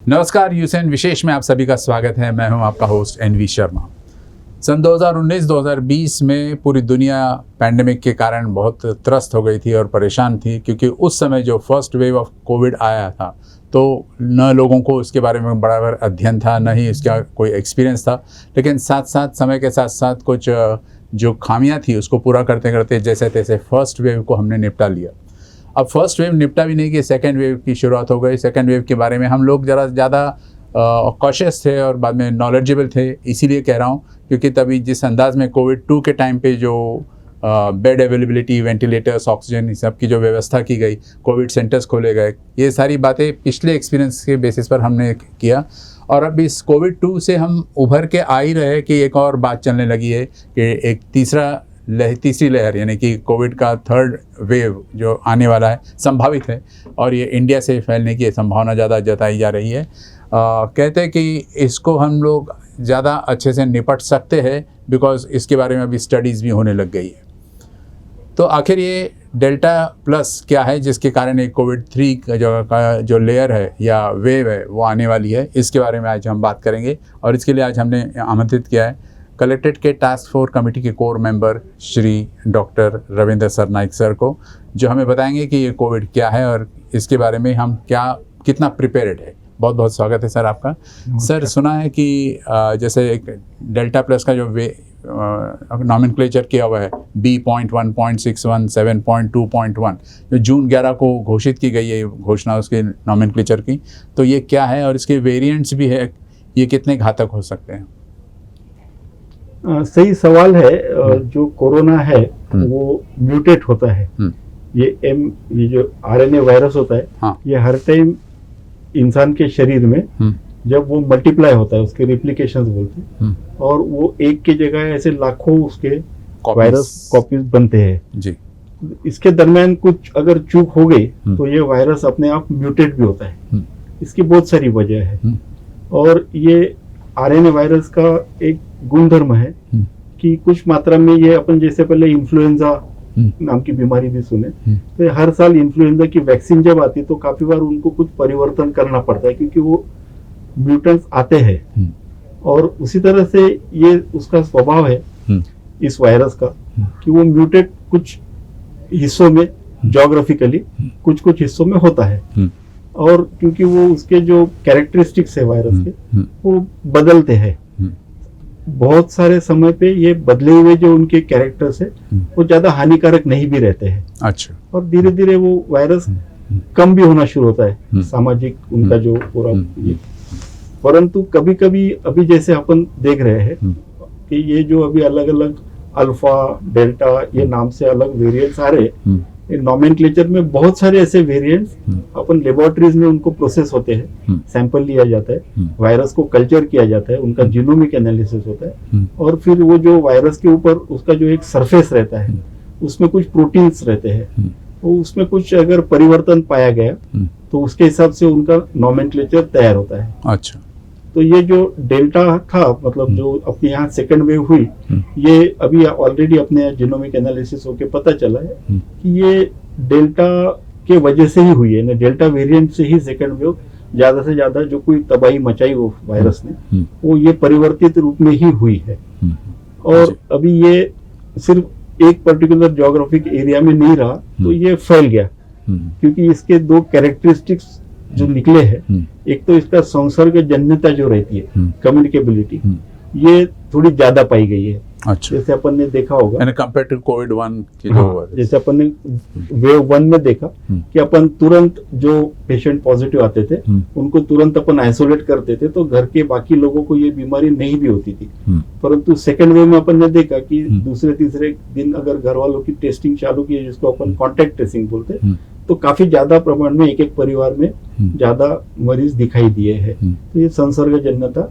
नमस्कार, यूएसएन विशेष में आप सभी का स्वागत है। मैं हूं आपका होस्ट एनवी शर्मा। सन 2019-2020 में पूरी दुनिया पैंडेमिक के कारण बहुत त्रस्त हो गई थी और परेशान थी, क्योंकि उस समय जो फर्स्ट वेव ऑफ कोविड आया था तो न लोगों को इसके बारे में बराबर अध्ययन था, न ही इसका कोई एक्सपीरियंस था। लेकिन साथ साथ समय के साथ साथ कुछ जो खामियां थी उसको पूरा करते करते जैसे तैसे फर्स्ट वेव को हमने निपटा लिया। अब फर्स्ट वेव निपटा भी नहीं कि सेकेंड वेव की शुरुआत हो गई। सेकेंड वेव के बारे में हम लोग ज़रा ज़्यादा कॉशियस थे और बाद में नॉलेजेबल थे। इसीलिए कह रहा हूँ क्योंकि तभी जिस अंदाज में कोविड 2 के टाइम पे जो बेड अवेलेबिलिटी, वेंटिलेटर्स, ऑक्सीजन, इस सब की जो व्यवस्था की गई, कोविड सेंटर्स खोले गए, ये सारी बातें पिछले एक्सपीरियंस के बेसिस पर हमने किया। और अब इस कोविड 2 से हम उभर के आ ही रहे कि एक और बात चलने लगी है कि एक तीसरी लहर यानी कि कोविड का थर्ड वेव जो आने वाला है, संभावित है और ये इंडिया से फैलने की संभावना ज़्यादा जताई जा रही है। कहते हैं कि इसको हम लोग ज़्यादा अच्छे से निपट सकते हैं बिकॉज इसके बारे में अभी स्टडीज़ भी होने लग गई है। तो आखिर ये डेल्टा प्लस क्या है जिसके कारण एक कोविड 3 का जो लेयर है या वेव है वो आने वाली है, इसके बारे में आज हम बात करेंगे। और इसके लिए आज हमने आमंत्रित किया है कलेक्ट्रेट के टास्क फोर्स कमेटी के core member Shri doctor Ravindra Sarnaik sir को, जो हमें बताएंगे कि ये कोविड क्या है और इसके बारे में हम कितना प्रिपेयर्ड है। बहुत बहुत स्वागत है सर आपका। सर, सुना है कि जैसे एक डेल्टा प्लस का जो नॉमेनक्लेचर किया हुआ है B.1, .61, 7.2.1, जो जून 11 को घोषित की गई है घोषणा उसके नॉमेनक्लेचर की, तो ये क्या है और इसके वेरिएंट्स भी है, ये कितने घातक हो सकते हैं? सही सवाल है। जो कोरोना है वो म्यूटेट होता है। ये जो आरएनए वायरस होता है, हाँ। ये हर टाइम इंसान के शरीर में जब वो मल्टीप्लाई होता है, उसके रिप्लिकेशंस बोलते हैं, और वो एक की जगह ऐसे लाखों उसके वायरस कॉपीज बनते हैं जी। इसके दरमियान कुछ अगर चूक हो गई तो ये वायरस अपने आप म्यूटेट भी होता है। इसकी बहुत सारी वजह है और ये आरएनए वायरस का एक गुणधर्म है कि कुछ मात्रा में ये अपन जैसे पहले इन्फ्लुएंजा नाम की बीमारी भी सुने, तो हर साल इन्फ्लुएंजा की वैक्सीन जब आती तो काफी बार उनको कुछ परिवर्तन करना पड़ता है क्योंकि वो म्यूटेंट्स आते हैं। और उसी तरह से ये उसका स्वभाव है इस वायरस का कि वो म्यूटेट कुछ हिस्सों में ज्योग्राफिकली कुछ हिस्सों में होता है और क्योंकि वो उसके जो कैरेक्टरिस्टिक्स है वायरस के वो बदलते हैं। बहुत सारे समय पे ये बदले हुए जो उनके कैरेक्टर्स है वो ज्यादा हानिकारक नहीं भी रहते हैं। अच्छा। और धीरे धीरे वो वायरस कम भी होना शुरू होता है, सामाजिक उनका जो पूरा ये। परंतु कभी कभी अभी जैसे अपन देख रहे हैं कि ये जो अभी अलग अलग अल्फा, डेल्टा, ये नाम से अलग वेरिएंट्स आ रहे हैं, नॉमेनक्लेचर में बहुत सारे ऐसे वेरिएंट्स अपन लेबोरेटरीज में उनको प्रोसेस होते हैं, सैंपल लिया जाता है, वायरस को कल्चर किया जाता है, उनका जीनोमिक एनालिसिस होता है और फिर वो जो वायरस के ऊपर उसका जो एक सरफेस रहता है उसमें कुछ प्रोटीन्स रहते हैं, तो उसमें कुछ अगर परिवर्तन पाया गया तो उसके हिसाब से उनका नॉमेनक्लेचर तैयार होता है। अच्छा। तो ये जो डेल्टा था, मतलब जो अपने यहाँ सेकंड वेव हुई, ये अभी ऑलरेडी अपने जीनोमिक एनालिसिस होके पता चला है कि ये डेल्टा के वजह से ही हुई है ना, डेल्टा वेरिएंट से ही सेकंड वेव ज्यादा से ज्यादा जो कोई तबाही मचाई वो वायरस ने, वो ये परिवर्तित रूप में ही हुई है। और अभी ये सिर्फ एक पर्टिकुलर ज्योग्राफिक एरिया में नहीं रहा, तो ये फैल गया क्योंकि इसके दो कैरेक्टरिस्टिक्स जो निकले हैं, एक तो इसका संसर्गजन्यता जो रहती है, कम्युनिकेबिलिटी, ये थोड़ी ज्यादा पाई गई है। अच्छा। जैसे अपन ने देखा होगा कंपेयर टू कोविड 1 की जैसे अपन ने वेव 1 में देखा कि अपन तुरंत जो पेशेंट पॉजिटिव आते थे उनको तुरंत अपन आइसोलेट करते थे तो घर के बाकी लोगों को ये बीमारी नहीं भी होती थी। परंतु सेकेंड वेव में अपन ने देखा कि दूसरे तीसरे दिन अगर घर वालों की टेस्टिंग चालू की, जिसको अपन कॉन्टेक्ट ट्रेसिंग बोलते, तो काफी ज्यादा प्रमाण में एक परिवार में ज्यादा मरीज दिखाई दिए हैं। तो ये संसर्गजन्यता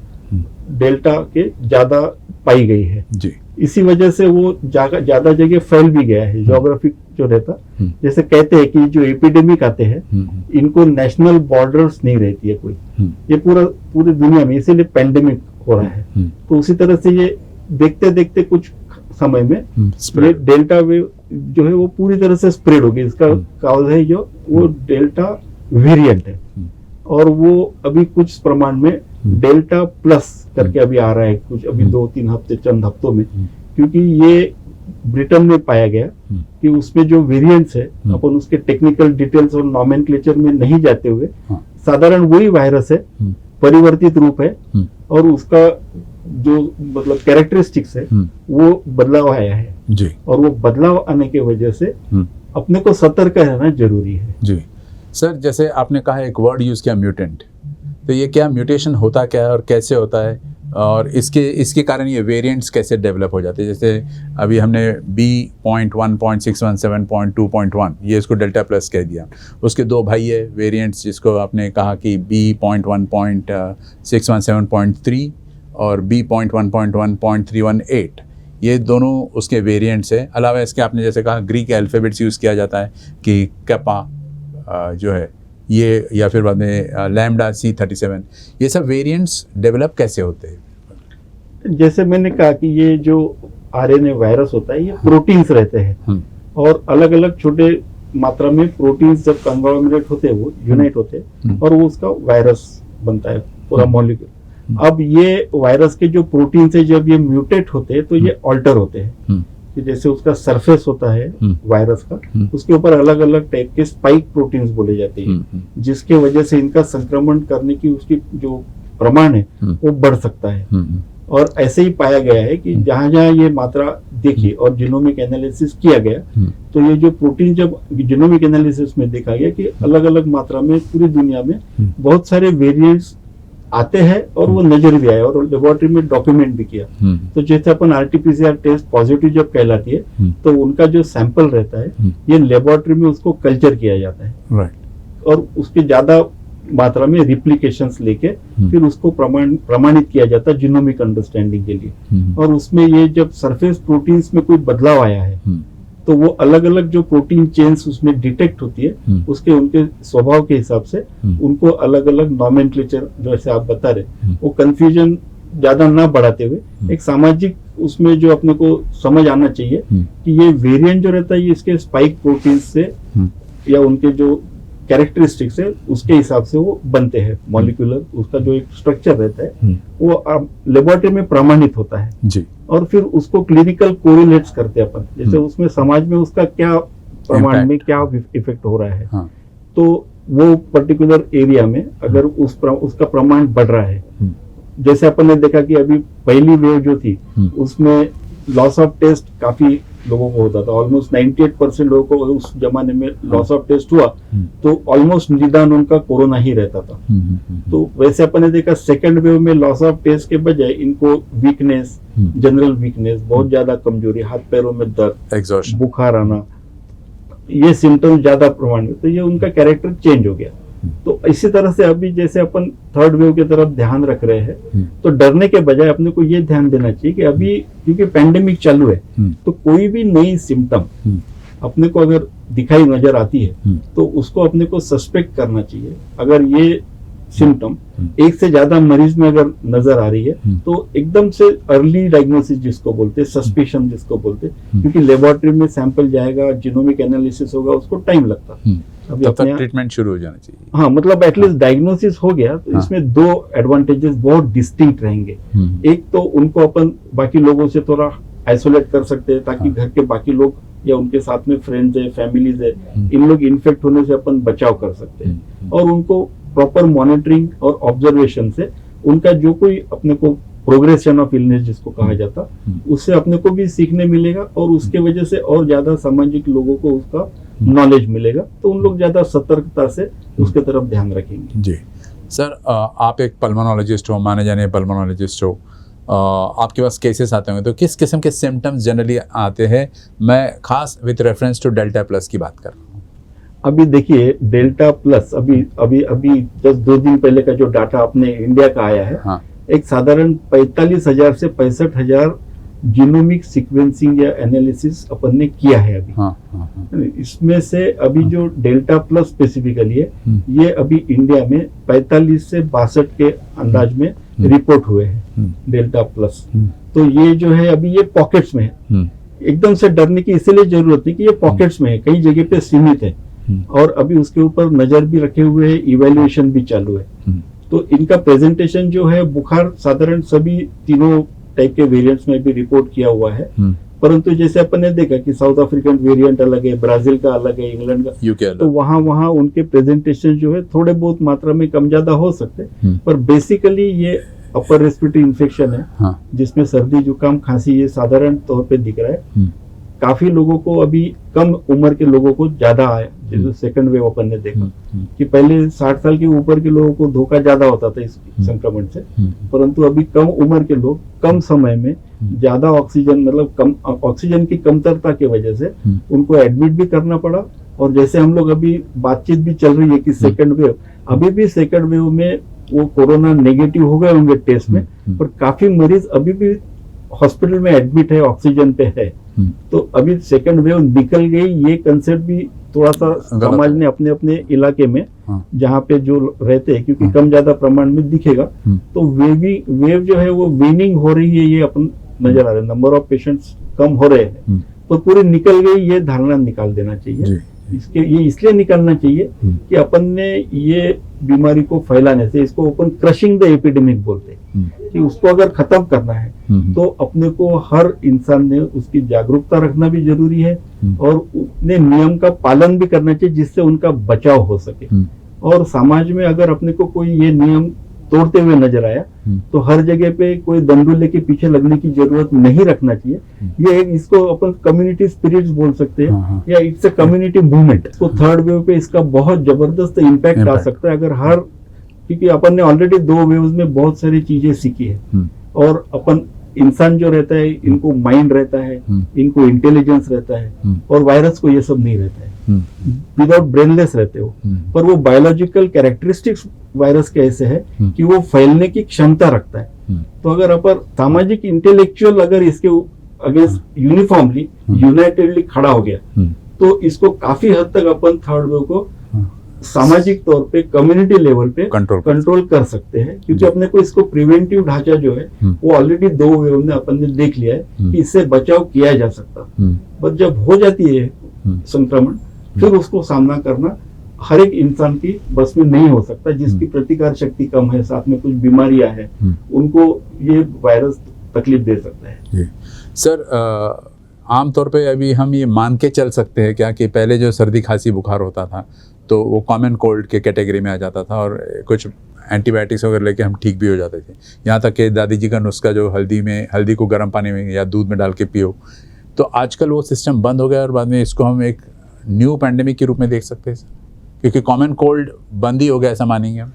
डेल्टा के ज्यादा पाई गई है जी। इसी वजह से वो ज्यादा जगह फैल भी गया है। ज्योग्राफिक जो रहता, जैसे कहते हैं कि जो एपिडेमिक आते हैं इनको नेशनल बॉर्डर्स नहीं रहती है कोई, ये पूरी दुनिया में, इसीलिए पैंडेमिक हो रहा है। तो उसी तरह से ये देखते देखते कुछ समय में ये डेल्टा वेव जो है वो पूरी तरह से स्प्रेड होगी। इसका काउज है जो वो डेल्टा वेरिएंट है और वो अभी कुछ प्रमाण में डेल्टा प्लस करके अभी आ रहा है, कुछ अभी 2-3 हफ्ते, चंद हफ्तों में, क्योंकि ये ब्रिटेन में पाया गया कि उसमें जो वेरिएंट्स है, अपन उसके टेक्निकल डिटेल्स और नॉमेनक्लेचर में नहीं जाते हुए, साधारण वही वायरस है, परिवर्तित रूप है, और उसका जो मतलब कैरेक्टरिस्टिक्स है वो बदलाव आया है जी। और वो बदलाव आने की वजह से अपने को सतर्क रहना जरूरी है जी। सर, जैसे आपने कहा एक वर्ड यूज किया म्यूटेंट, तो ये क्या म्यूटेशन होता क्या है और कैसे होता है, और इसके कारण ये वेरिएंट्स कैसे डेवलप हो जाते हैं? जैसे अभी हमने B.1.617.2.1 ये इसको डेल्टा प्लस कह दिया, उसके दो भाई है वेरिएंट्स जिसको आपने कहा कि B.1.617.3 और B.1.1.318, ये दोनों उसके वेरिएंट्स हैं। अलावा इसके आपने जैसे कहा ग्रीक अल्फ़ाबेट्स यूज़ किया जाता है कि कैपा जो है ये, या फिर बाद में लैम्डा C37, ये सब वेरिएंट्स डेवलप कैसे होते हैं? जैसे मैंने कहा कि ये जो आरएनए वायरस होता है, ये प्रोटीन्स रहते हैं और अलग अलग छोटे मात्रा में प्रोटीन्स जब कन्ग्लोमेरेट होते हैं, वो यूनाइट होते हैं और वो उसका वायरस बनता है, पूरा मॉलिक्यूल। अब ये वायरस के जो प्रोटीन से जब ये म्यूटेट होते हैं तो ये ऑल्टर होते हैं, कि जैसे उसका सरफेस होता है वायरस का, उसके ऊपर अलग अलग टाइप के स्पाइक प्रोटीन्स बोले जाते हैं, जिसके वजह से इनका संक्रमण करने की उसकी जो प्रमाण है वो बढ़ सकता है। और ऐसे ही पाया गया है कि जहां जहां ये मात्रा देखी और जीनोमिक एनालिसिस किया गया, तो ये जो प्रोटीन जब जीनोमिक एनालिसिस में देखा गया कि अलग अलग मात्रा में पूरी दुनिया में बहुत सारे वेरिएंट्स आते हैं और वो नजर भी आए और लेबोरेटरी में डॉक्यूमेंट भी किया। तो जैसे अपन आरटीपीसीआर टेस्ट पॉजिटिव जब कहलाती है, तो उनका जो सैंपल रहता है, ये लेबोरेटरी में उसको कल्चर किया जाता है और उसके ज्यादा मात्रा में रिप्लिकेशंस लेके फिर उसको प्रमाणित किया जाता है जीनोमिक अंडरस्टैंडिंग के लिए। और उसमें ये जब सरफेस प्रोटीन्स में कोई बदलाव आया है, तो वो अलग अलग जो प्रोटीन चेन्स उसमें डिटेक्ट होती है, उसके उनके स्वभाव के हिसाब से उनको अलग अलग नॉमेनक्लेचर, जैसे आप बता रहे, वो कंफ्यूजन ज्यादा ना बढ़ाते हुए एक सामाजिक उसमें जो अपने को समझ आना चाहिए कि ये वेरिएंट जो रहता है ये इसके स्पाइक प्रोटीन से या उनके जो कैरेक्टरिस्टिक्स है उसके हिसाब से वो बनते हैं मॉलिक्यूलर, उसका जो एक स्ट्रक्चर रहता है वो लेबोरेटरी में प्रमाणित होता है जी। और फिर उसको क्लिनिकल कोरिलेट्स करते हैं अपन, जैसे उसमें समाज में उसका क्या प्रमाण में क्या इफेक्ट हो रहा है। तो वो पर्टिकुलर एरिया में अगर उसका प्रमाण बढ़ रहा है, जैसे अपन ने देखा कि अभी पहली वेव जो थी उसमें लॉस ऑफ टेस्ट काफी लोगों को होता था, ऑलमोस्ट 98% लोगों को उस जमाने में लॉस ऑफ टेस्ट हुआ, तो ऑलमोस्ट निदान उनका कोरोना ही रहता था। तो वैसे अपन ने देखा सेकंड वेव में लॉस ऑफ टेस्ट के बजाय इनको वीकनेस, जनरल वीकनेस, बहुत ज्यादा कमजोरी, हाथ पैरों में दर्द, बुखार आना, ये सिम्टम्स ज्यादा प्रमाण में, तो ये उनका कैरेक्टर चेंज हो गया। तो इसी तरह से अभी जैसे अपन थर्ड वेव की तरफ ध्यान रख रहे हैं, तो डरने के बजाय अपने को ये ध्यान देना चाहिए कि अभी क्योंकि पैंडेमिक चालू है, तो कोई भी नई सिम्टम अपने को अगर दिखाई नजर आती है तो उसको अपने को सस्पेक्ट करना चाहिए। अगर ये सिम्टम एक से ज्यादा मरीज में अगर नजर आ रही है तो एकदम से अर्ली डायग्नोसिस जिसको बोलते हैं, सस्पिशन जिसको बोलते हैं, क्योंकि लेबोरेटरी में सैंपल जाएगा, जीनोमिक एनालिसिस होगा, उसको टाइम लगता है, तब तक ट्रीटमेंट शुरू हो जाना चाहिए। हाँ, मतलब एटलीस्ट डायग्नोसिस हो गया तो इसमें दो एडवांटेजेस बहुत डिस्टिंक्ट रहेंगे। एक तो उनको अपन बाकी लोगों से थोड़ा आइसोलेट कर सकते हैं ताकि घर के बाकी लोग या उनके साथ में फ्रेंड्स है, फैमिलीज है, इन लोग इन्फेक्ट होने से अपन बचाव कर सकते हैं। और उनको प्रॉपर मॉनिटरिंग और ऑब्जर्वेशन से उनका जो कोई अपने को प्रोग्रेशन ऑफ इलनेस जिसको कहा जाता, उससे अपने को भी सीखने मिलेगा और उसके वजह से और ज्यादा सामाजिक लोगों को उसका नॉलेज मिलेगा, तो उन लोग ज्यादा सतर्कता से उसके तरफ ध्यान रखेंगे। जी सर, आप एक पल्मोनोलॉजिस्ट हो, माने जाने पल्मोनोलॉजिस्ट हो, आपके पास केसेस आते होंगे, तो किस किस्म के सिम्टम्स जनरली आते हैं? मैं खास with reference to Delta plus की बात कर रहा हूँ। अभी देखिए डेल्टा प्लस अभी जस्ट 2 दिन पहले का जो डाटा अपने इंडिया का आया है, एक साधारण 45,000 से 65,000 जीनोमिक सीक्वेंसिंग या एनालिसिस अपन ने किया है अभी। इसमें से अभी जो डेल्टा प्लस स्पेसिफिकली है, ये अभी इंडिया में 45 से 62 के अंदाज में रिपोर्ट हुए हैं डेल्टा प्लस। तो ये जो है अभी ये पॉकेट्स में है, एकदम से डरने की इसलिए जरूरत नहीं कि ये पॉकेट्स में है, कई जगह पे सीमित है, और अभी उसके ऊपर नजर भी रखे हुए है, इवेल्युएशन भी चालू है। तो इनका प्रेजेंटेशन जो है, बुखार साधारण सभी तीनों टाइप के वेरिएंट्स में भी रिपोर्ट किया हुआ है, परंतु जैसे अपन ने देखा कि साउथ अफ्रीकन वेरिएंट अलग है, ब्राजील का अलग है, इंग्लैंड का, यूके तो वहाँ उनके प्रेजेंटेशन जो है थोड़े बहुत मात्रा में कम ज्यादा हो सकते हैं, पर बेसिकली ये अपर रेस्पिरेटरी इन्फेक्शन है। हाँ। जिसमें सर्दी जुकाम खांसी ये साधारण तौर पे दिख रहा है। काफी लोगों को, अभी कम उम्र के लोगों को ज्यादा आया, जैसे सेकंड वेव अपन ने देखा कि पहले 60 साल के ऊपर के लोगों को धोखा ज्यादा होता था इस संक्रमण से, परंतु अभी कम उम्र के लोग कम समय में ज्यादा ऑक्सीजन, मतलब कम ऑक्सीजन की कमतरता की वजह से उनको एडमिट भी करना पड़ा। और जैसे हम लोग अभी बातचीत भी चल रही है कि सेकंड वेव, अभी भी सेकंड वेव में वो कोरोना नेगेटिव हो गए होंगे टेस्ट में, पर काफी मरीज अभी भी हॉस्पिटल में एडमिट है, ऑक्सीजन पे है। तो अभी सेकंड वेव निकल गई, ये कंसेप्ट भी थोड़ा सा समाज ने अपने अपने इलाके में जहाँ पे जो रहते हैं, क्योंकि कम ज्यादा प्रमाण में दिखेगा, तो वेव जो है वो वीनिंग हो रही है, ये अपन नजर आ रहा है, नंबर ऑफ पेशेंट्स कम हो रहे हैं, तो पूरी निकल गई, ये धारणा निकाल देना चाहिए। ये इसलिए निकालना चाहिए कि अपन ने ये बीमारी को फैलाने से, इसको अपन क्रशिंग द एपिडेमिक बोलते हैं, कि उसको अगर खत्म करना है तो अपने को हर इंसान ने उसकी जागरूकता रखना भी जरूरी है, और अपने नियम का पालन भी करना चाहिए जिससे उनका बचाव हो सके। और समाज में अगर अपने को कोई ये नियम तोड़ते हुए नजर आया तो हर जगह पे कोई दंडुल्ले के पीछे लगने की जरूरत नहीं रखना चाहिए। ये इसको अपन कम्युनिटी स्पिरिट्स बोल सकते हैं, या इट्स अ कम्युनिटी मूवमेंट। तो थर्ड वेव पे इसका बहुत जबरदस्त इम्पैक्ट आ सकता है, अगर हर, क्योंकि अपन ने ऑलरेडी 2 वेव्स में बहुत सारी चीजें सीखी है, और अपन इंसान जो रहता है, इनको माइंड रहता है, इनको इंटेलिजेंस रहता है, और वायरस को ये सब नहीं रहता है, विदाउट ब्रेनलेस रहते हो। पर वो बायोलॉजिकल कैरेक्टरिस्टिक्स वायरस के ऐसे है कि वो फैलने की क्षमता रखता है। तो अगर अपन सामाजिक इंटेलेक्चुअल अगर इसके अगेंस्ट यूनिफॉर्मली यूनाइटेडली खड़ा हो गया, तो इसको काफी हद तक अपन थर्ड वेव को सामाजिक तौर पे, कम्युनिटी लेवल पे कंट्रोल कर सकते हैं, क्योंकि अपने को इसको प्रिवेंटिव ढांचा जो है वो ऑलरेडी 2 वेव में अपन ने देख लिया है कि इससे बचाव किया जा सकता। बस जब हो जाती है संक्रमण, फिर उसको सामना करना हर एक इंसान की बस में नहीं हो सकता। जिसकी प्रतिकार शक्ति कम है, साथ में कुछ बीमारियां हैं, उनको ये वायरस तकलीफ दे सकता है। सर, आमतौर पे अभी हम ये मान के चल सकते हैं क्या कि पहले जो सर्दी खांसी बुखार होता था तो वो कॉमन कोल्ड के कैटेगरी में आ जाता था, और कुछ एंटीबायोटिक्स वगैरह लेके हम ठीक भी हो जाते थे, यहाँ तक कि दादी जी का नुस्खा जो हल्दी को गर्म पानी में या दूध में डाल के पियो। तो आजकल वो सिस्टम बंद हो गया, और बाद में इसको हम एक न्यू पैंडेमिक के रूप में देख सकते हैं सर, क्योंकि कॉमन कोल्ड बंद ही हो गया, ऐसा मानेंगे हम?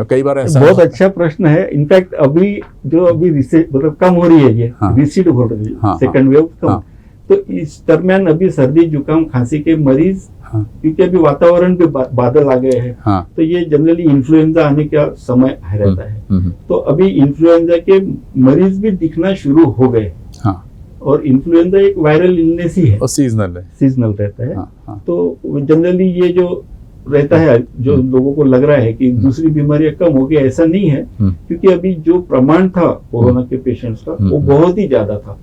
कई बार ऐसा बहुत अच्छा प्रश्न है। इनफैक्ट अभी मतलब कम हो रही है, ये रिसीड हो रही है, सेकंड वेव कम। तो इस दरमियान अभी सर्दी जुकाम खांसी के मरीज, क्योंकि अभी वातावरण पे बादल आ गए हैं, तो ये जनरली इन्फ्लुएंजा आने का समय रहता है। तो अभी इन्फ्लुएंजा के मरीज भी दिखना शुरू हो गए, और इन्फ्लुएंजा एक वायरल इलनेस ही है, और सीजनल रहता है। तो जनरली ये जो रहता है, जो लोगों को लग रहा है कि दूसरी बीमारियां कम हो गई, ऐसा नहीं है, क्योंकि अभी जो प्रमाण था कोरोना के पेशेंट्स का वो बहुत ही ज्यादा था,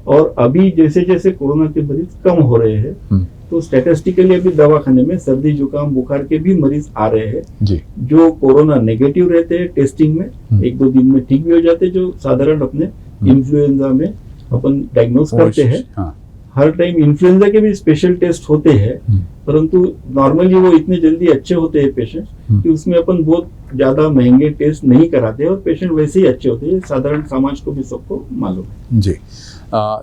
और अभी जैसे जैसे कोरोना के मरीज कम हो रहे हैं, तो स्टैटिस्टिकली अभी दवाखाने में सर्दी जुकाम बुखार के भी मरीज आ रहे हैं जो कोरोना नेगेटिव रहते हैं, टेस्टिंग में 1-2 दिन में ठीक भी हो जाते हैं, जो साधारण अपने इन्फ्लुएंजा में अपन डायग्नोस करते हैं। हर टाइम इन्फ्लुएंजा के भी स्पेशल टेस्ट होते हैं, परंतु नॉर्मली वो इतने जल्दी अच्छे होते हैं पेशेंट कि उसमें अपन बहुत ज्यादा महंगे टेस्ट नहीं कराते, और पेशेंट वैसे ही अच्छे होते हैं, साधारण समाज को भी सबको मालूम है। जी,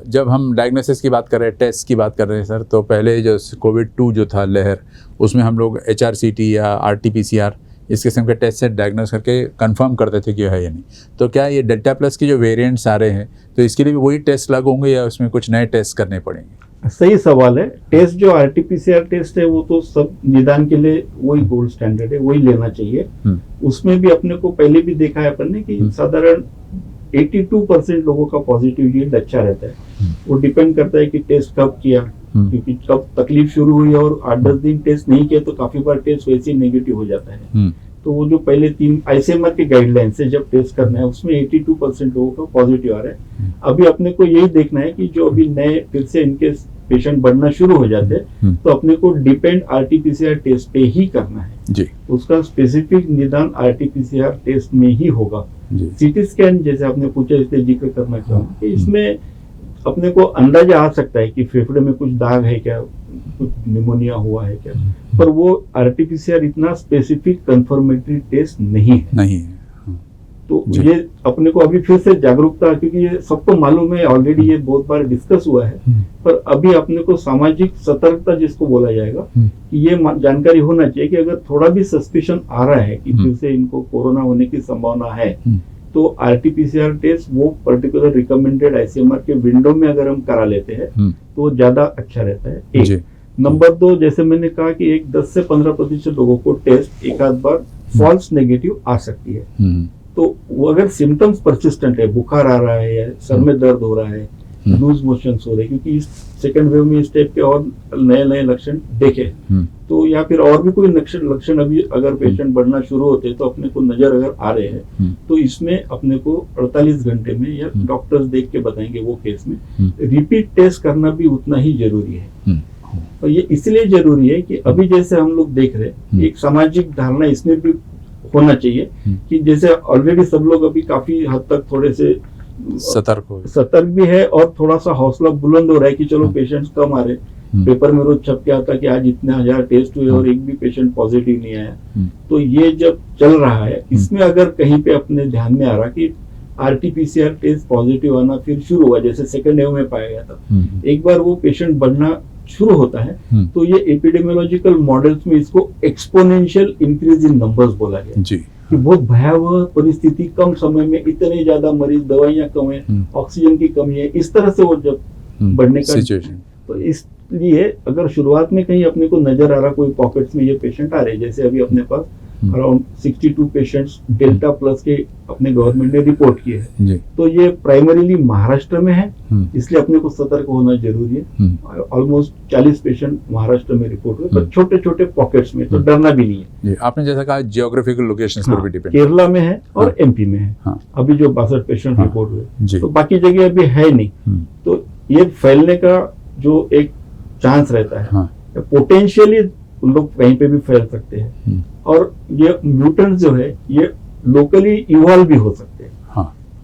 जब हम डायग्नोसिस की बात कर रहे हैं, टेस्ट की बात कर रहे हैं सर, तो पहले जो कोविड-2 जो था लहर, उसमें हम लोग HRCT या RT-PCR इस किस्म के टेस्ट से डायग्नोस करके कंफर्म करते थे कि है या नहीं। तो क्या ये डेल्टा प्लस की जो वेरिएंट्स आ रहे हैं, तो इसके लिए भी वही टेस्ट लागू होंगे या उसमें कुछ नए टेस्ट करने पड़ेंगे? सही सवाल है। टेस्ट जो RT-PCR टेस्ट है वो तो सब निदान के लिए वही गोल्ड स्टैंडर्ड है, वही लेना चाहिए। उसमें भी अपने को पहले भी देखा है अपन ने कि साधारण 82% लोगों का पॉजिटिव यील्ड अच्छा रहता है। वो डिपेंड करता है कि टेस्ट कब किया, क्योंकि कब तकलीफ शुरू हुई, और 8-10 दिन टेस्ट नहीं किया तो काफी बार टेस्ट वैसे ही नेगेटिव हो जाता है। तो वो जो पहले 3 ICMR के गाइडलाइन से जब टेस्ट करना है, उसमें 82% लोगों का पॉजिटिव आ रहा है। अभी अपने को यही देखना है कि जो अभी नए फिर से इनके पेशेंट बढ़ना शुरू हो जाते हैं तो अपने को डिपेंड आरटीपीसीआर टेस्ट पे ही करना है जी। उसका स्पेसिफिक निदान आरटीपीसीआर टेस्ट में ही होगा। सीटी स्कैन जैसे आपने पूछा इसलिए जिक्र करना चाहूंगा कि इसमें अपने को अंदाजा आ सकता है कि फेफड़े में कुछ दाग है क्या, कुछ निमोनिया हुआ है क्या, पर वो आरटीपीसीआर इतना स्पेसिफिक कंफर्मेटरी टेस्ट नहीं है। तो ये अपने को अभी फिर से जागरूकता, क्योंकि ये सबको मालूम है ऑलरेडी, ये बहुत बार डिस्कस हुआ है, पर अभी अपने को सामाजिक सतर्कता जिसको बोला जाएगा कि ये जानकारी होना चाहिए कि अगर थोड़ा भी सस्पिशन आ रहा है कि फिर से इनको कोरोना होने की संभावना है तो आरटीपीसीआर टेस्ट वो पर्टिकुलर रिकमेंडेड आईसीएमआर के विंडो में अगर हम करा लेते हैं तो वो ज्यादा अच्छा रहता है। एक नंबर 2, जैसे मैंने कहा कि एक 10 से 15% लोगों को टेस्ट एक आध बार फॉल्स नेगेटिव आ सकती है। तो वो अगर सिम्टम्स परसिस्टेंट है, बुखार आ रहा है या सर में दर्द हो रहा है, लूज मोशंस हो रहे हैं, क्योंकि इस सेकंड वेव में इस टाइप के और नए लक्षण देखे, तो या फिर और भी कोई लक्षण अभी अगर पेशेंट बढ़ना शुरू होते हैं तो अपने को नजर अगर आ रहे हैं तो इसमें अपने को 48 घंटे में या डॉक्टर्स देख के बताएंगे वो केस में रिपीट टेस्ट करना भी उतना ही जरूरी है। और ये इसलिए जरूरी है कि अभी जैसे हम लोग देख रहे हैं एक सामाजिक धारणा इसमें भी होना चाहिए कि जैसे ऑलरेडी सब लोग अभी काफी हद तक थोड़े से सतर्क भी है और थोड़ा सा हौसला बुलंद हो रहा है कि चलो पेशेंट्स कम आ रहे, पेपर में रोज छप के आता कि आज इतने 1000 टेस्ट हुए और एक भी पेशेंट पॉजिटिव नहीं आया। तो ये जब चल रहा है इसमें अगर कहीं पे अपने ध्यान में आ रहा कि आरटीपीसीआर टेस्ट पॉजिटिव आना फिर शुरू हुआ, जैसे सेकेंड वेव में पाया गया था, एक बार वो पेशेंट बढ़ना शुरू होता है तो ये एपिडेमियोलॉजिकल मॉडल्स में इसको एक्सपोनेंशियल इंक्रीज इन नंबर्स बोला गया जी, कि बहुत भयावह परिस्थिति, कम समय में इतने ज्यादा मरीज, दवाइयां कम है, ऑक्सीजन की कमी है, इस तरह से वो जब बढ़ने का सिचुएशन, तो इसलिए अगर शुरुआत में कहीं अपने को नजर आ रहा कोई पॉकेट्स में ये पेशेंट आ रहे, जैसे अभी अपने पास अराउंड 62 पेशेंट्स डेल्टा प्लस के अपने गवर्नमेंट ने रिपोर्ट किए हैं, तो ये प्राइमरीली महाराष्ट्र में है, इसलिए अपने को सतर्क होना जरूरी है। ऑलमोस्ट 40 पेशेंट महाराष्ट्र में रिपोर्ट हुए, पर छोटे छोटे पॉकेट्स में, तो डरना भी नहीं है। आपने जैसा कहा जियोग्राफिकल लोकेशंस पर भी डिपेंड, केरला में है और एमपी में है अभी जो 62 पेशेंट रिपोर्ट हुए, तो बाकी जगह अभी है नहीं। तो ये फैलने का जो एक चांस रहता है, पोटेंशियली उन लोग कहीं पे भी फैल सकते हैं, और ये म्यूटेंट जो है ये लोकली इवॉल्व भी हो सकते हैं।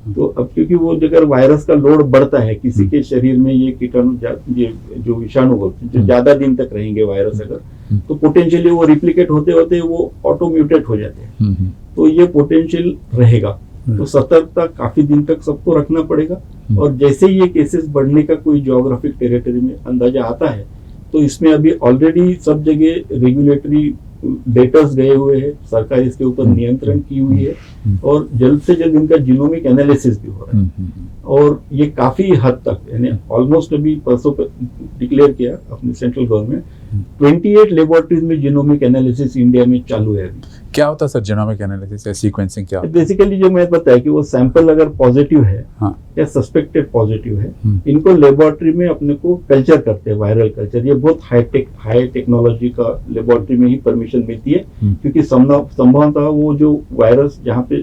तो अब क्योंकि वो अगर वायरस का लोड बढ़ता है किसी के शरीर में, ये कीटाणु, ये जो विषाणु बोलते हैं, जो ज्यादा दिन तक रहेंगे वायरस अगर, तो पोटेंशियली वो रिप्लिकेट होते होते वो ऑटो म्यूटेट हो जाते हैं, तो ये पोटेंशियल रहेगा। तो सतर्कता काफी दिन तक सबको रखना पड़ेगा, और जैसे ही ये केसेस बढ़ने का कोई ज्योग्राफिक टेरिटरी में अंदाजा आता है तो इसमें अभी ऑलरेडी सब जगह रेगुलेटरी डेटर्स गए हुए हैं, सरकार इसके ऊपर नियंत्रण की हुई है, और जल्द से जल्द इनका जीनोमिक एनालिसिस भी हो रहा है, और ये काफी हद तक, यानी ऑलमोस्ट अभी परसों डिक्लेयर किया अपनी सेंट्रल गवर्नमेंट, 28 लेबोरेटरीज में जीनोमिक एनालिसिस इंडिया में चालू है। क्या होता है सर जीनोमिक एनालिसिस या सीक्वेंसिंग क्या होता है? बेसिकली जो मैं बताया कि वो सैंपल अगर पॉजिटिव है या सस्पेक्टेड पॉजिटिव है, इनको लेबोरेटरी में अपने को कल्चर करते हैं, वायरल कल्चर। ये बहुत हाई टेक्नोलॉजी का लेबोरेटरी में ही परमिशन मिलती है, क्योंकि संभवतः वो जो वायरस जहाँ पे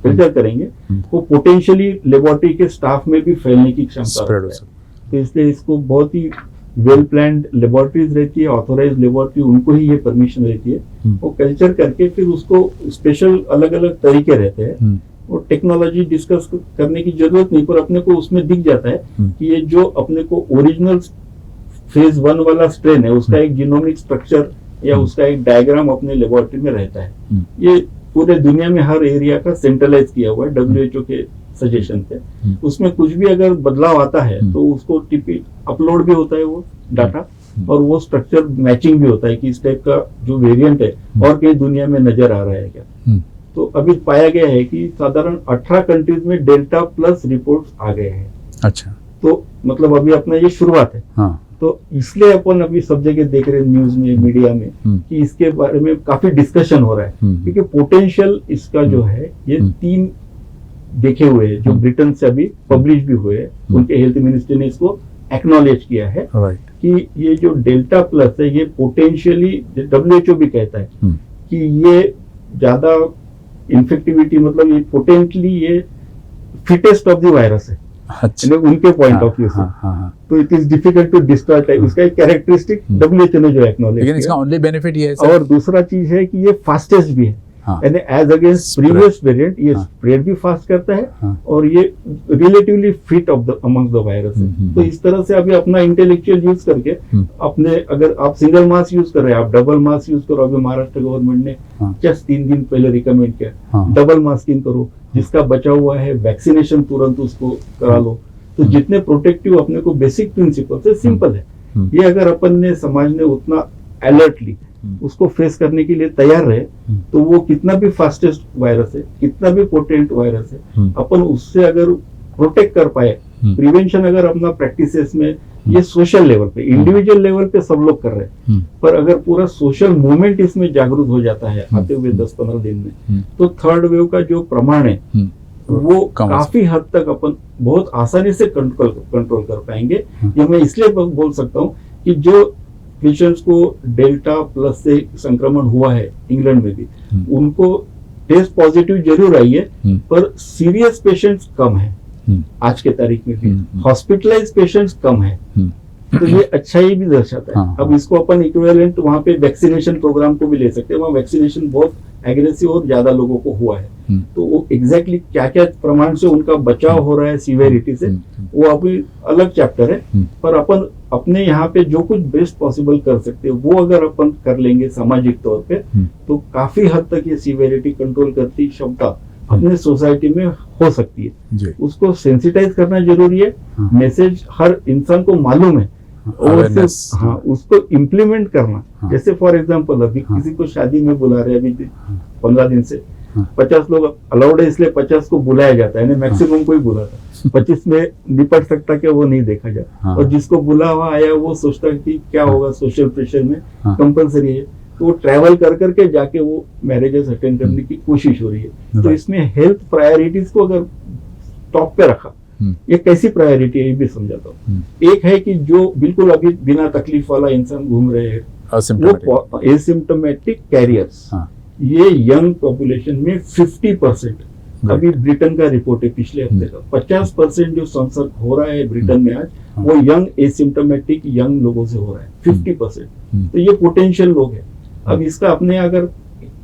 कल्चर करेंगे वो पोटेंशियली लेबोरेटरी के स्टाफ में भी फैलने की क्षमता है। तो इसलिए इसको बहुत ही वेल प्लान्ड लेबोरेटरीज रहती है, ऑथोराइज लेबोरेटरी, उनको ही ये परमिशन रहती है। वो कल्चर करके फिर उसको स्पेशल अलग अलग तरीके रहते हैं, वो टेक्नोलॉजी डिस्कस करने की जरूरत नहीं, पर अपने को उसमें दिख जाता है कि ये जो अपने को ओरिजिनल फेज 1 वाला स्ट्रेन है उसका एक जीनोमिक स्ट्रक्चर या उसका एक डायग्राम अपने लेबोरेटरी में रहता है। ये पूरे दुनिया में हर एरिया का सेंट्रलाइज किया हुआ है WHO के सजेशन से। उसमें कुछ भी अगर बदलाव आता है तो उसको टीपी अपलोड भी होता है वो डाटा, और वो स्ट्रक्चर मैचिंग भी होता है कि इस टाइप का जो वेरिएंट है और कहीं दुनिया में नजर आ रहा है क्या। तो अभी पाया गया है कि साधारण 18 कंट्रीज में डेल्टा प्लस रिपोर्ट्स आ गए हैं। अच्छा, तो मतलब अभी अपना ये शुरुआत है। तो इसलिए अपन अभी सब जगह देख रहे हैं न्यूज में, मीडिया में, कि इसके बारे में काफी डिस्कशन हो रहा है, क्योंकि पोटेंशियल इसका जो है ये 3 देखे हुए हैं जो ब्रिटेन से अभी पब्लिश भी हुए हैं, उनके हेल्थ मिनिस्टर ने इसको एक्नॉलेज किया है कि ये जो डेल्टा प्लस है ये पोटेंशियली, WHO भी कहता है कि ये ज्यादा इन्फेक्टिविटी, मतलब ये पोटेंटली ये फिटेस्ट ऑफ द वायरस है। अच्छा, यानी उनके पॉइंट ऑफ व्यू से। तो it is difficult to destroy time, इसका एक कैरेक्टरिस्टिक WHO ने जो एक्नॉलेज लेकिन इसका ओनली बेनिफिट ये है सर, और दूसरा चीज है कि ये फास्टेस्ट भी है, हाँ, यानी एज अगेंस्ट प्रीवियस वेरिएंट ये स्प्रेड भी फास्ट करता है और ये relatively fit of the among the virus है। तो इस तरह से अभी अपना इंटेलेक्चुअल यूज करके अपने, अगर आप सिंगल मास्क यूज कर रहे हैं, आप डबल मास्क यूज करो। अभी महाराष्ट्र गवर्नमेंट ने जस्ट 3 दिन पहले रिकमेंड किया डबल मास्किंग करो, जिसका बचा हुआ है वैक्सीनेशन तुरंत उसको करा लो। तो जितने प्रोटेक्टिव अपने को बेसिक प्रिंसिपल से सिंपल है, ये अगर अपन ने समाज ने उतना अलर्टली उसको फेस करने के लिए तैयार रहे, तो वो कितना भी फास्टेस्ट वायरस है, कितना भी पोटेंट वायरस है, अपन उससे अगर प्रोटेक्ट कर पाए, प्रिवेंशन अगर अपना प्रैक्टिसेस में, ये सोशल लेवल पे, इंडिविजुअल लेवल पे सब लोग कर रहे हैं, पर अगर पूरा सोशल मूवमेंट इसमें जागरूक हो जाता है आते हुए 10-15 दिन में, तो थर्ड वेव का जो प्रमाण है वो काफी हद तक अपन बहुत आसानी से कंट्रोल कर पाएंगे। ये मैं इसलिए बोल सकता हूँ कि जो पेशेंट्स को डेल्टा प्लस से संक्रमण हुआ है इंग्लैंड में भी, उनको टेस्ट पॉजिटिव जरूर आई है, पर सीरियस पेशेंट्स कम है आज के तारीख में भी, हॉस्पिटलाइज पेशेंट्स कम है। तो ये अच्छाई भी दर्शाता है। अब इसको अपन इक्विवेलेंट वहाँ पे वैक्सीनेशन प्रोग्राम को भी ले सकते हैं, वहाँ वैक्सीनेशन बहुत एग्रेसिव और ज्यादा लोगों को हुआ है, तो वो एग्जैक्टली क्या क्या प्रमाण से उनका बचाव हो रहा है सीवेरिटी से, वो अभी अलग चैप्टर है। पर अपन अपने यहाँ पे जो कुछ बेस्ट पॉसिबल कर सकते हैं वो अगर अपन कर लेंगे सामाजिक तौर पे, तो काफी हद तक ये सीवेरिटी कंट्रोल करती क्षमता अपने सोसाइटी में हो सकती है। उसको सेंसिटाइज करना जरूरी है, मैसेज हर इंसान को मालूम है, और हाँ उसको इम्प्लीमेंट करना। जैसे फॉर एग्जांपल अभी किसी को शादी में बुला रहे हैं, अभी 15 दिन से 50 लोग अलाउड है, इसलिए 50 को बुलाया जाता है, मैक्सिमम को ही बुलाता, 25 में निपट सकता क्या वो नहीं देखा जाता। और जिसको बुला हुआ आया वो सोचता है कि क्या होगा, सोशल प्रेशर में कंपलसरी है, तो ट्रैवल कर करके जाके वो मैरिजेस अटेंड करने की कोशिश हो रही है। तो इसमें हेल्थ प्रायोरिटीज को अगर टॉप पे रखा, ये कैसी प्रायोरिटी है ये भी समझाता हूँ। एक है कि जो बिल्कुल अभी बिना तकलीफ वाला इंसान घूम रहे हैं, वो एसिम्प्टोमेटिक कैरियर्स, ये यंग पॉपुलेशन में 50%, अभी ब्रिटेन का रिपोर्ट है पिछले हफ्ते का, 50% जो संसर्ग हो रहा है ब्रिटेन में आज, वो यंग एसिम्प्टोमेटिक यंग लोगों से हो रहा है 50%। तो ये पोटेंशियल लोग है। अब इसका अपने अगर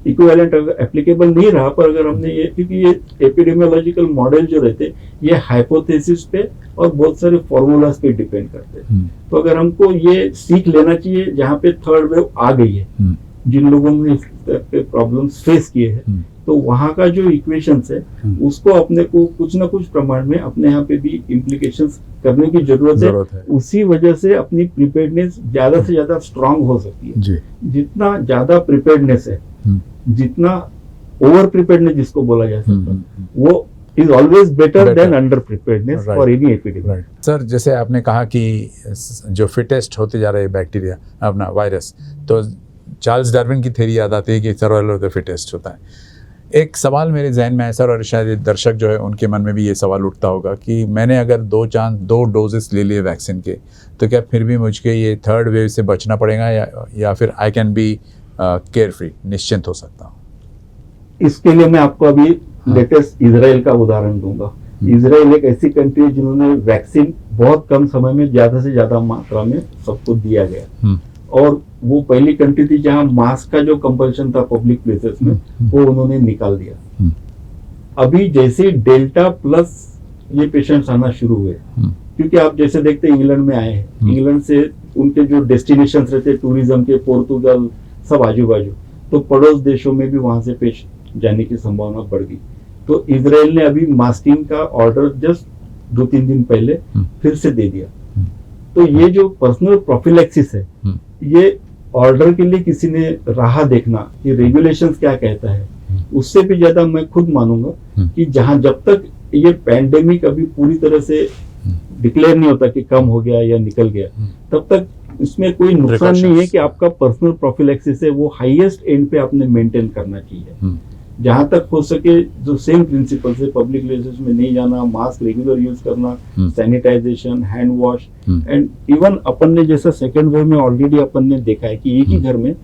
इक्विवेलेंट अगर एप्लीकेबल नहीं रहा, पर अगर हमने ये, क्योंकि ये एपिडेमियोलॉजिकल मॉडल जो रहते ये हाइपोथेसिस पे और बहुत सारे फॉर्मूलाज पे डिपेंड करते हैं। तो अगर हमको ये सीख लेना चाहिए, जहाँ पे थर्ड वेव आ गई है, जिन लोगों ने इस तरह के प्रॉब्लम्स फेस किए हैं, तो वहाँ का जो इक्वेशंस है उसको अपने को कुछ ना कुछ प्रमाण में अपने यहाँ पे भी इम्प्लीकेशंस करने की जरूरत है। उसी वजह से अपनी प्रिपेयर्डनेस ज्यादा से ज्यादा स्ट्रांग हो सकती है। जितना ज्यादा प्रिपेयर्डनेस है, जितना ओवर प्रिपेयर्डनेस जिसको बोला जा सकता है, वो is always better than under preparedness for any epidemic. Sir, जैसे आपने कहा कि जो फिटेस्ट होते जा रहे हैं बैक्टीरिया, अपना वायरस, तो चार्ल्स डार्विन की थ्योरी याद आती है कि सर्वाइवल ऑफ द फिटेस्ट होता है। एक सवाल मेरे जहन में है सर, और शायद दर्शक जो है उनके मन में भी ये सवाल उठता होगा कि मैंने अगर 2 डोजेस ले लिए वैक्सीन के, तो क्या फिर भी मुझे ये थर्ड वेव से बचना पड़ेगा, या फिर I can be care free, निश्चिंत हो सकता हूँ? इसके लिए मैं आपको अभी लेटेस्ट इजराइल का उदाहरण दूंगा। इजराइल एक ऐसी कंट्री है जिन्होंने वैक्सीन बहुत कम समय में ज्यादा से ज्यादा मात्रा में सबको दिया गया, और वो पहली कंट्री थी जहां मास्क का जो कंपल्शन था पब्लिक प्लेसेस में, वो उन्होंने निकाल दिया। अभी जैसे डेल्टा प्लस ये पेशेंट्स आना शुरू हुए, क्योंकि आप जैसे देखते हैं इंग्लैंड में आए हैं, इंग्लैंड से उनके जो डेस्टिनेशन रहते टूरिज्म के, पोर्तुगल सब आजू बाजू, तो पड़ोस देशों में भी वहां से पेशेंट जाने की संभावना बढ़ गई। तो इजराइल ने अभी मास्किंग का ऑर्डर जस्ट 2-3 दिन पहले फिर से दे दिया। तो ये जो पर्सनल प्रोफिलैक्सिस है, ये ऑर्डर के लिए किसी ने राह देखना कि रेगुलेशंस क्या कहता है, उससे भी ज्यादा मैं खुद मानूंगा कि जहां जब तक ये पैंडेमिक अभी पूरी तरह से डिक्लेयर नहीं होता कि कम हो गया या निकल गया, तब तक इसमें कोई नुकसान नहीं है कि आपका पर्सनल प्रोफिलैक्सिस है वो हाईएस्ट एंड पे आपने मेंटेन करना चाहिए। जहां तक हो सके जो सेम प्रिंसिपल से पब्लिक प्लेसेस में नहीं जाना, मास्क रेगुलर यूज करना, sanitization, hand wash, and even अपन ने जैसा सेकेंड वेव में ऑलरेडी अपन ने देखा है कि एक ही घर में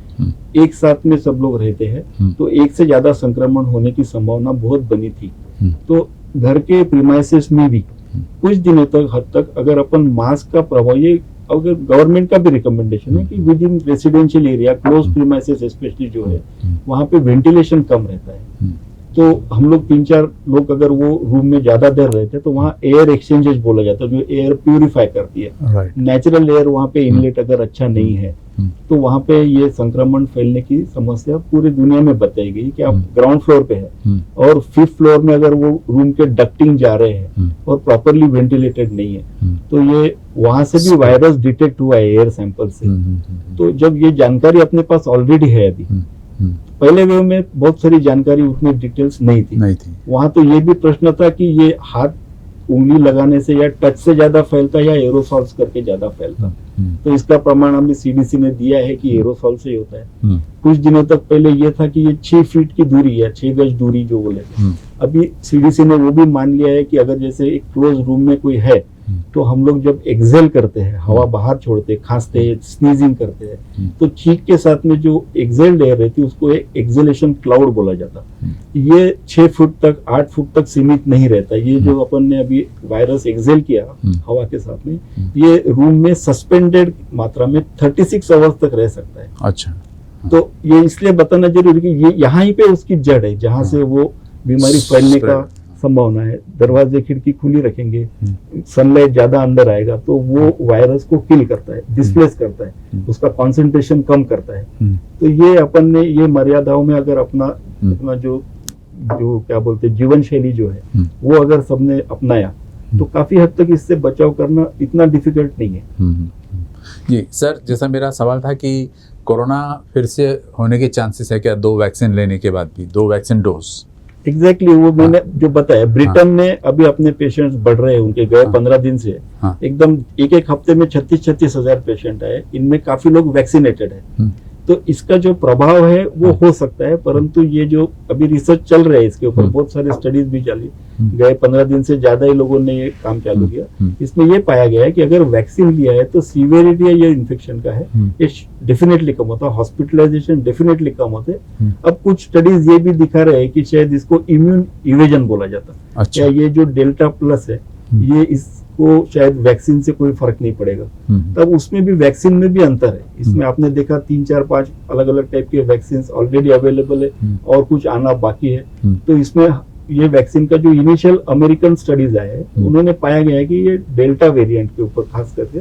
एक साथ में सब लोग रहते हैं, तो एक से ज्यादा संक्रमण होने की संभावना बहुत बनी थी। तो घर के प्रीमाइसेस में भी कुछ दिनों तक हद तक अगर अपन मास्क का प्रभाव, ये अगर गवर्नमेंट का भी रिकमेंडेशन है कि with in residential area, close premises specially जो है, वहाँ पे वेंटिलेशन कम रहता है, तो हम लोग 3-4 लोग अगर वो रूम में ज्यादा देर रहते हैं तो वहाँ एयर एक्सचेंजेस बोला जाता है, जो एयर प्यूरिफाई करती है। नेचुरल एयर वहाँ पे इनलेट अगर अच्छा नहीं है तो वहाँ पे ये संक्रमण फैलने की समस्या पूरी दुनिया में बताई गई कि आप ग्राउंड फ्लोर पे है और 5th फ्लोर में अगर वो रूम के डक्टिंग जा रहे हैं और प्रॉपरली वेंटिलेटेड नहीं है तो ये वहां से भी वायरस डिटेक्ट हुआ है एयर सैंपल से। तो जब ये जानकारी अपने पास ऑलरेडी है, अभी पहले वेव में बहुत सारी जानकारी, उतनी डिटेल्स नहीं थी। वहां तो ये भी प्रश्न था कि ये हाथ उंगली लगाने से या टच से ज्यादा फैलता है या एरोसॉल्स करके ज्यादा फैलता, तो इसका प्रमाण हमें सीडीसी ने दिया है कि एरोसॉल से ही होता है। कुछ दिनों तक पहले ये था कि ये 6 फीट की दूरी है, 6 गज दूरी जो बोले, अभी सीडीसी ने वो भी मान लिया है कि अगर जैसे एक क्लोज रूम में कोई है तो हम लोग जब एक्सेल करते हैं, हवा बाहर छोड़ते हैं, खांसते हैं, स्नीजिंग करते हैं, तो चीख के साथ में जो एक्सेल्ड एयर रहती है उसको एक एक्सेलेशन क्लाउड बोला जाता। ये 6 फुट तक, 8 फुट तक सीमित नहीं रहता। ये जो अपन ने अभी वायरस एक्सेल किया हवा के साथ में, ये रूम में सस्पेंडेड मात्रा में 36 आवर्स तक रह सकता है। अच्छा, तो ये इसलिए बताना जरूरी कि ये यहाँ ही पे उसकी जड़ है जहाँ से वो बीमारी फैलने का संभावना है। दरवाजे खिड़की खुली रखेंगे, सनलाइट ज्यादा अंदर आएगा तो वो वायरस को किल करता है, डिस्प्लेस करता है, उसका कंसंट्रेशन कम करता है। तो ये अपन ने ये मर्यादाओं में अगर अपना जो क्या बोलते हैं जीवन शैली जो है वो अगर सबने अपनाया तो काफी हद तक इससे बचाव करना इतना डिफिकल्ट नहीं है। जी सर, जैसा मेरा सवाल था कि कोरोना फिर से होने के चांसेस है क्या 2 वैक्सीन लेने के बाद भी, 2 वैक्सीन डोज? एग्जैक्टली वो मैंने जो बताया, ब्रिटेन में अभी अपने पेशेंट्स बढ़ रहे हैं, उनके गए 15 दिन से एकदम एक हफ्ते में 36 हजार पेशेंट आए, इनमें काफी लोग वैक्सीनेटेड है। तो इसका जो प्रभाव है वो हो सकता है, परंतु ये जो अभी रिसर्च चल रहा है इसके ऊपर, बहुत सारे स्टडीज भी चली, गए 15 दिन से ज्यादा ही लोगों ने ये काम चालू किया। इसमें ये पाया गया है कि अगर वैक्सीन लिया है तो सीवियरिटी ये इन्फेक्शन का है ये डेफिनेटली कम होता है, हॉस्पिटलाइजेशन डेफिनेटली कम होते हैं। अब कुछ स्टडीज ये भी दिखा रहे हैं कि शायद इसको इम्यून इवेजन बोला जाता। अच्छा। ये जो डेल्टा प्लस है ये इसको शायद वैक्सीन से कोई फर्क नहीं पड़ेगा। तब उसमें भी वैक्सीन में भी अंतर है। इसमें आपने देखा 3-4-5 अलग अलग टाइप के वैक्सीन ऑलरेडी अवेलेबल है और कुछ आना बाकी है। तो इसमें ये वैक्सीन का जो इनिशियल अमेरिकन स्टडीज आए हैं उन्होंने पाया गया है कि ये डेल्टा वेरिएंट के ऊपर खास करके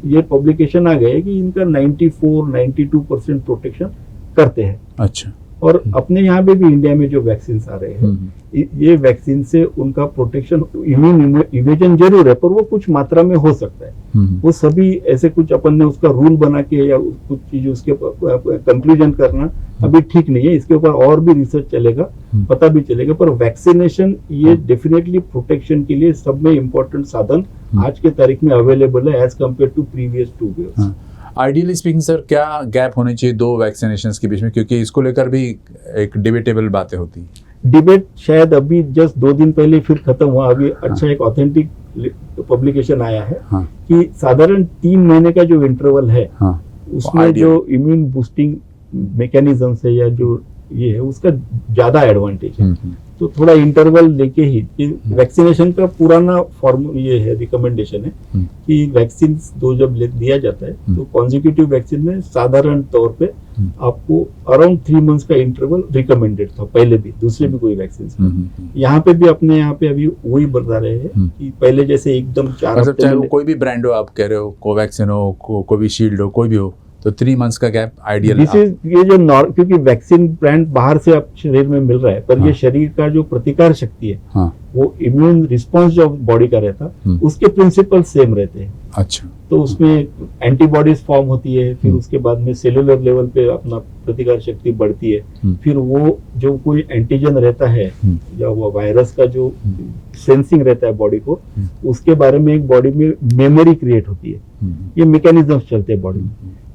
ये पब्लिकेशन आ गए है कि इनका 94-92% प्रोटेक्शन करते हैं। अच्छा। और अपने यहाँ पे भी इंडिया में जो वैक्सीन आ रहे हैं ये वैक्सीन से उनका प्रोटेक्शन, इम्यून इवेजन जरूर है पर वो कुछ मात्रा में हो सकता है। वो सभी ऐसे कुछ अपन ने उसका रूल बना के या कुछ चीज उसके कंक्लूजन करना अभी ठीक नहीं है। इसके ऊपर और भी रिसर्च चलेगा, पता भी चलेगा, पर वैक्सीनेशन ये डेफिनेटली प्रोटेक्शन के लिए सब में इम्पोर्टेंट साधन आज के तारीख में अवेलेबल है as compare to previous 2 waves. Ideally speaking sir, क्या गैप होने चाहिए 2 वैक्सीनेशंस के बीच में, क्योंकि इसको लेकर भी एक डिबेटेबल बातें होती है। डिबेट शायद अभी जस्ट 2 दिन पहले फिर खत्म हुआ। अभी अच्छा एक ऑथेंटिक पब्लिकेशन आया है कि साधारण 3 महीने का जो इंटरवल है उसमें जो इम्यून बूस्टिंग मैकेनिज्म है या जो ये है उसका ज्यादा एडवांटेज है। तो थोड़ा इंटरवल लेके ही, वैक्सीनेशन का पुराना फॉर्म ये है, रिकमेंडेशन है कि वैक्सीन 2 जब दिया जाता है तो कॉन्जिक्यूटिव वैक्सीन में साधारण तौर पे आपको अराउंड 3 मंथ्स का इंटरवल रिकमेंडेड था पहले भी, दूसरे भी कोई वैक्सीन। यहाँ पे भी अपने यहाँ पे अभी वही बता रहे हैं कि पहले जैसे एकदम 4 हफ्ते, चाहे वो कोई भी ब्रांड हो, आप कह रहे हो कोवैक्सीन हो, कोविशील्ड हो, कोई भी हो, तो 3 मंथ्स का गैप आइडियल। ये जो क्योंकि वैक्सीन ब्रांड बाहर से आप शरीर में मिल रहा है पर ये शरीर का जो प्रतिकार शक्ति है वो इम्यून रिस्पॉन्स जो बॉडी का रहता उसके प्रिंसिपल सेम रहते हैं। अच्छा। तो उसमें एंटीबॉडीज फॉर्म होती है, फिर उसके बाद में सेलुलर लेवल पे अपना प्रतिकार शक्ति बढ़ती है, फिर वो जो कोई एंटीजन रहता है या वो वायरस का जो सेंसिंग रहता है बॉडी को, उसके बारे में एक बॉडी में मेमोरी क्रिएट होती है। ये मैकेनिज्म चलते हैं बॉडी में।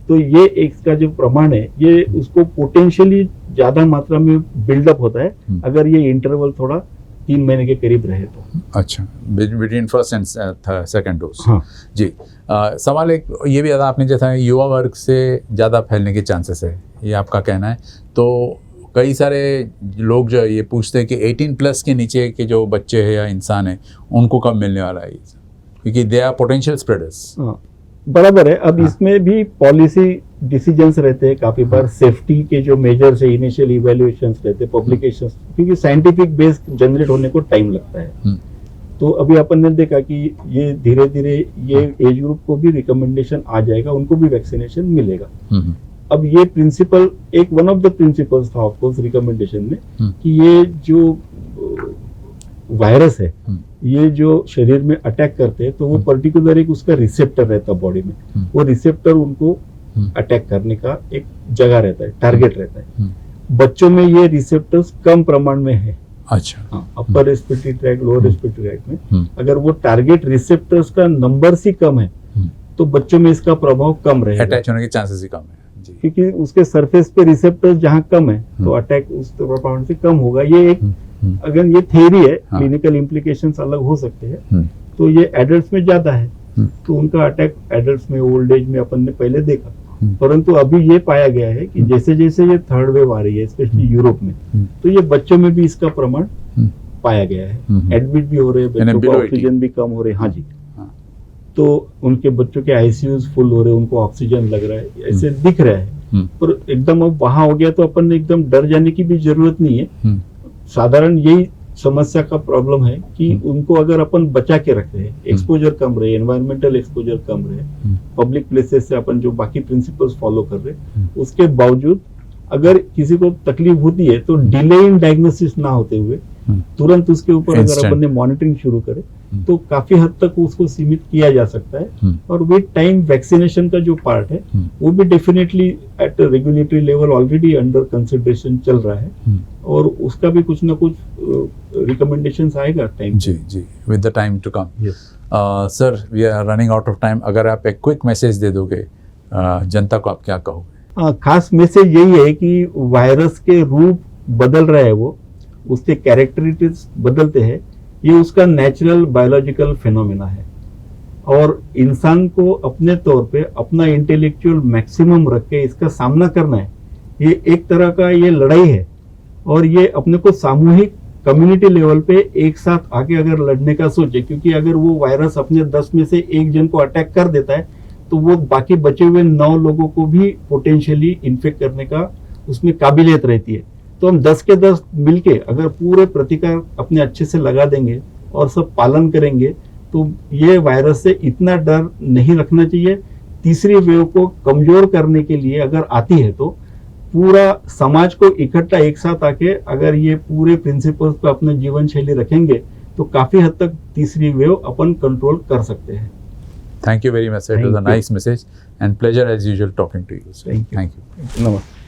तो ये एक का जो प्रमाण है ये उसको पोटेंशियली ज्यादा मात्रा में बिल्डअप होता है अगर ये इंटरवल थोड़ा 3 महीने के करीब रहे तो। अच्छा, between first and second dose. जी, सवाल एक ये भी आपने जैसा युवा वर्ग से ज़्यादा फैलने के चांसेस है, ये आपका कहना है, तो कई सारे लोग जो ये पूछते हैं कि 18 प्लस के नीचे के जो बच्चे हैं या इंसान हैं उनको कब मिलने वाला है ये? क्योंकि दे आर पोटेंशियल स्प्रेडर्स। बराबर है। अब इसमें भी पॉलिसी डिसीजंस रहते हैं, काफी बार सेफ्टी के जो मेजर्स है, इनिशियल इवैल्यूएशंस रहते हैं, पब्लिकेशंस, क्योंकि साइंटिफिक बेस जनरेट होने को टाइम लगता है। तो अभी अपन ने देखा कि ये धीरे धीरे ये एज ग्रुप को भी रिकमेंडेशन आ जाएगा, उनको भी वैक्सीनेशन मिलेगा। अब ये प्रिंसिपल एक वन ऑफ द प्रिंसिपल्स था ऑफ कोर्स रिकमेंडेशन में कि ये जो वायरस है ये जो शरीर में अटैक करते हैं तो वो पर्टिकुलर एक उसका रिसेप्टर रहता है बॉडी में, वो रिसेप्टर उनको अटैक करने का एक जगह रहता है, टारगेट रहता है। बच्चों में ये रिसेप्टर्स कम प्रमाण में है। अच्छा। हाँ, upper respiratory tract, lower respiratory tract में अगर वो टारगेट रिसेप्टर्स का नंबर ही कम है तो बच्चों में इसका प्रभाव कम रहेगा, अटैच होने के चांसेस ही कम है जी। क्योंकि उसके सरफेस पे रिसेप्टर्स जहाँ कम है तो अटैक उस प्रमाण से कम होगा। ये एक अगर ये थ्योरी है, क्लिनिकल इम्प्लीकेशंस अलग हो सकते हैं। तो ये एडल्ट्स में ज्यादा है, तो उनका अटैक एडल्ट्स में, ओल्ड एज में अपन ने पहले देखा, परंतु अभी ये पाया गया है कि जैसे जैसे ये थर्ड वेव आ रही है स्पेशली यूरोप में, तो ये बच्चों में भी इसका प्रमाण पाया गया है। एडमिट भी हो रहे हैं, बच्चों को ऑक्सीजन भी कम हो रहे हैं। हाँ जी, तो उनके बच्चों के आईसीयूज फुल हो रहे हैं, उनको ऑक्सीजन लग रहा है, ऐसे दिख रहा है। पर एकदम अब वहां हो गया तो अपन ने एकदम डर जाने की भी जरूरत नहीं है। साधारण यही समस्या का प्रॉब्लम है कि उनको अगर अपन बचा के रख रहे हैं, एक्सपोजर कम रहे, एनवायरमेंटल एक्सपोजर कम रहे, पब्लिक प्लेसेस से अपन जो बाकी प्रिंसिपल्स फॉलो कर रहे हैं, उसके बावजूद अगर किसी को तकलीफ होती है तो डिले इन डायग्नोसिस ना होते हुए तुरंत उसके ऊपर अगर अपन ने मॉनिटरिंग शुरू करे तो काफी हद तक उसको सीमित किया जा सकता है। और विद टाइम वैक्सीनेशन का जो पार्ट है वो भी definitely at regulatory level already under consideration चल रहा है और उसका भी कुछ ना कुछ रिकमेंडेशंस आएगा टाइम। जी जी, with the time to come. Sir, we are running out of time. अगर आप एक क्विक मैसेज दे दोगे जनता को, आप क्या कहोगे? खास मैसेज यही है कि वायरस के रूप बदल रहा है, वो उसके कैरेक्टरिस्टिक्स बदलते हैं, ये उसका नेचुरल बायोलॉजिकल फिनोमेना है और इंसान को अपने तौर पे अपना इंटेलेक्चुअल मैक्सिमम रख के इसका सामना करना है। ये एक तरह का ये लड़ाई है और ये अपने को सामूहिक कम्युनिटी लेवल पे एक साथ आके अगर लड़ने का सोचे, क्योंकि अगर वो वायरस अपने 10 में से एक जन को अटैक कर देता है तो वो बाकी बचे हुए 9 लोगों को भी पोटेंशियली इन्फेक्ट करने का उसमें काबिलियत रहती है। तो हम 10 के 10 मिलके अगर पूरे प्रतिकार अपने अच्छे से लगा देंगे और सब पालन करेंगे तो ये वायरस से इतना डर नहीं रखना चाहिए। तीसरी वेव को कमजोर करने के लिए अगर आती है तो पूरा समाज को इकट्ठा एक साथ आके अगर ये पूरे प्रिंसिपल्स पे अपना जीवन शैली रखेंगे तो काफी हद तक तीसरी वेव अपन कंट्रोल कर सकते हैं। Thank you very much, sir. It was a nice message and pleasure as usual talking to you. Thank you. नमस्ते।